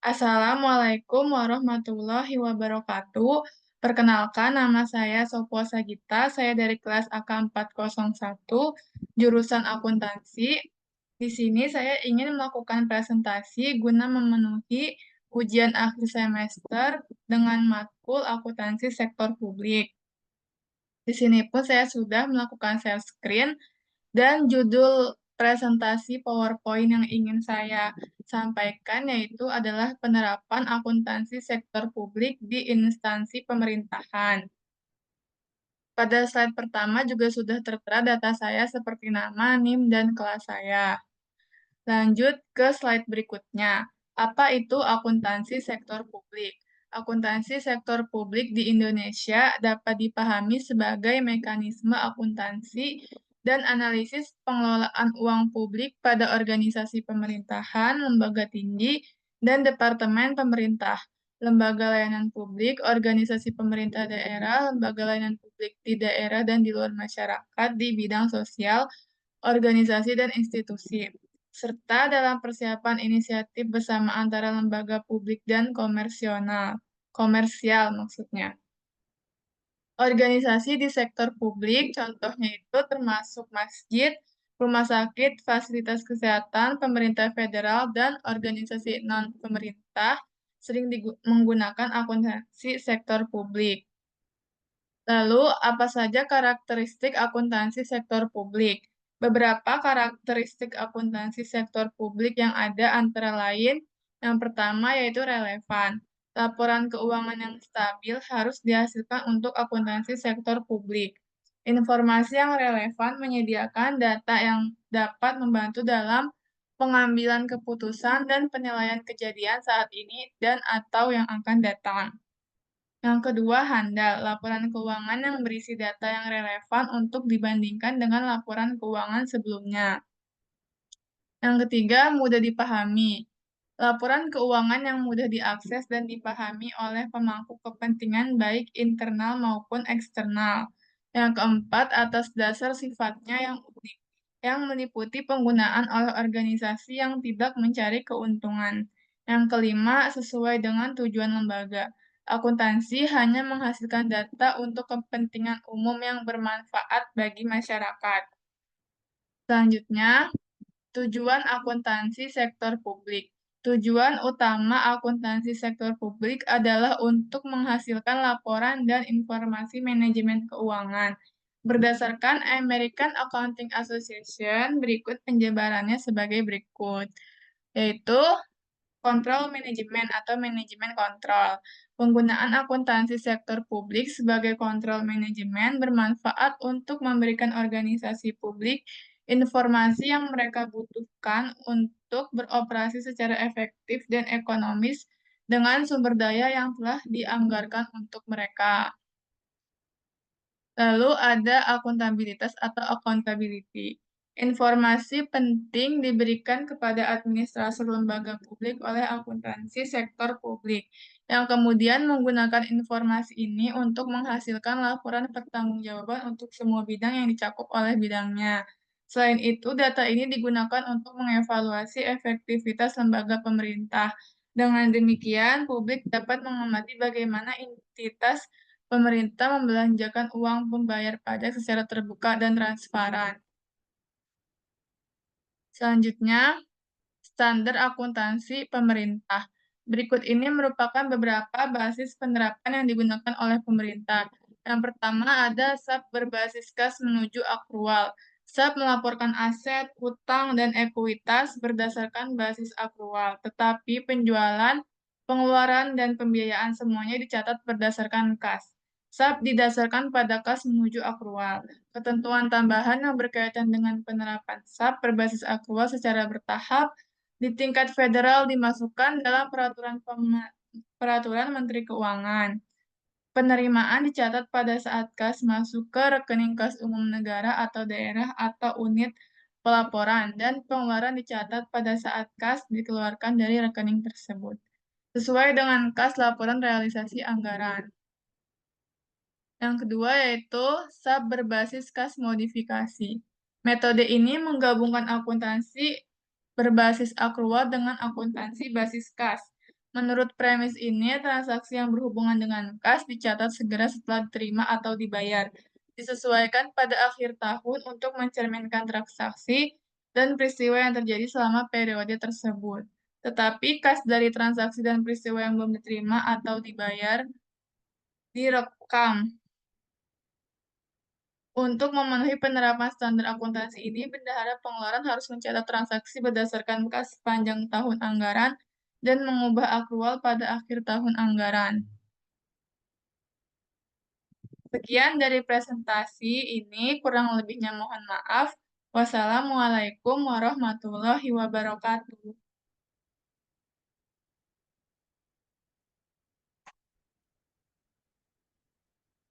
Assalamualaikum warahmatullahi wabarakatuh. Perkenalkan, nama saya Sopwa Sagita. Saya dari kelas AK 401, jurusan akuntansi. Di sini saya ingin melakukan presentasi guna memenuhi ujian akhir semester dengan matkul akuntansi sektor publik. Di sini pun saya sudah melakukan share screen dan judul presentasi PowerPoint yang ingin saya sampaikan yaitu adalah penerapan akuntansi sektor publik di instansi pemerintahan. Pada slide pertama juga sudah tertera data saya seperti nama, NIM, dan kelas saya. Lanjut ke slide berikutnya. Apa itu akuntansi sektor publik? Akuntansi sektor publik di Indonesia dapat dipahami sebagai mekanisme akuntansi dan analisis pengelolaan uang publik pada organisasi pemerintahan, lembaga tinggi, dan departemen pemerintah, lembaga layanan publik, organisasi pemerintah daerah, lembaga layanan publik di daerah dan di luar masyarakat di bidang sosial, organisasi dan institusi, serta dalam persiapan inisiatif bersama antara lembaga publik dan komersial maksudnya. Organisasi di sektor publik, contohnya itu termasuk masjid, rumah sakit, fasilitas kesehatan, pemerintah federal, dan organisasi non-pemerintah sering menggunakan akuntansi sektor publik. Lalu, apa saja karakteristik akuntansi sektor publik? Beberapa karakteristik akuntansi sektor publik yang ada antara lain, yang pertama yaitu relevan. Laporan keuangan yang stabil harus dihasilkan untuk akuntansi sektor publik. Informasi yang relevan menyediakan data yang dapat membantu dalam pengambilan keputusan dan penilaian kejadian saat ini dan atau yang akan datang. Yang kedua, handal. Laporan keuangan yang berisi data yang relevan untuk dibandingkan dengan laporan keuangan sebelumnya. Yang ketiga, mudah dipahami. Laporan keuangan yang mudah diakses dan dipahami oleh pemangku kepentingan baik internal maupun eksternal. Yang keempat, atas dasar sifatnya yang unik, yang meliputi penggunaan oleh organisasi yang tidak mencari keuntungan. Yang kelima, sesuai dengan tujuan lembaga. Akuntansi hanya menghasilkan data untuk kepentingan umum yang bermanfaat bagi masyarakat. Selanjutnya, tujuan akuntansi sektor publik. Tujuan utama akuntansi sektor publik adalah untuk menghasilkan laporan dan informasi manajemen keuangan. Berdasarkan American Accounting Association, berikut penjabarannya sebagai berikut, yaitu kontrol manajemen atau manajemen kontrol. Penggunaan akuntansi sektor publik sebagai kontrol manajemen bermanfaat untuk memberikan organisasi publik informasi yang mereka butuhkan untuk beroperasi secara efektif dan ekonomis dengan sumber daya yang telah dianggarkan untuk mereka. Lalu ada akuntabilitas atau accountability. Informasi penting diberikan kepada administrator lembaga publik oleh akuntansi sektor publik, yang kemudian menggunakan informasi ini untuk menghasilkan laporan pertanggungjawaban untuk semua bidang yang dicakup oleh bidangnya. Selain itu, data ini digunakan untuk mengevaluasi efektivitas lembaga pemerintah. Dengan demikian, publik dapat mengamati bagaimana entitas pemerintah membelanjakan uang pembayar pajak secara terbuka dan transparan. Selanjutnya, standar akuntansi pemerintah. Berikut ini merupakan beberapa basis penerapan yang digunakan oleh pemerintah. Yang pertama ada SAP berbasis kas menuju akrual. SAP melaporkan aset, hutang, dan ekuitas berdasarkan basis akrual, tetapi penjualan, pengeluaran, dan pembiayaan semuanya dicatat berdasarkan kas. SAP didasarkan pada kas menuju akrual. Ketentuan tambahan yang berkaitan dengan penerapan SAP berbasis akrual secara bertahap di tingkat federal dimasukkan dalam peraturan Menteri Keuangan. Penerimaan dicatat pada saat kas masuk ke rekening kas umum negara atau daerah atau unit pelaporan, dan pengeluaran dicatat pada saat kas dikeluarkan dari rekening tersebut, sesuai dengan kas laporan realisasi anggaran. Yang kedua yaitu SAP berbasis kas modifikasi. Metode ini menggabungkan akuntansi berbasis akrual dengan akuntansi basis kas. Menurut premis ini, transaksi yang berhubungan dengan kas dicatat segera setelah diterima atau dibayar. Disesuaikan pada akhir tahun untuk mencerminkan transaksi dan peristiwa yang terjadi selama periode tersebut. Tetapi kas dari transaksi dan peristiwa yang belum diterima atau dibayar direkam. Untuk memenuhi penerapan standar akuntansi ini, bendahara pengeluaran harus mencatat transaksi berdasarkan kas sepanjang tahun anggaran dan mengubah akrual pada akhir tahun anggaran. Sekian dari presentasi ini, kurang lebihnya mohon maaf. Wassalamualaikum warahmatullahi wabarakatuh.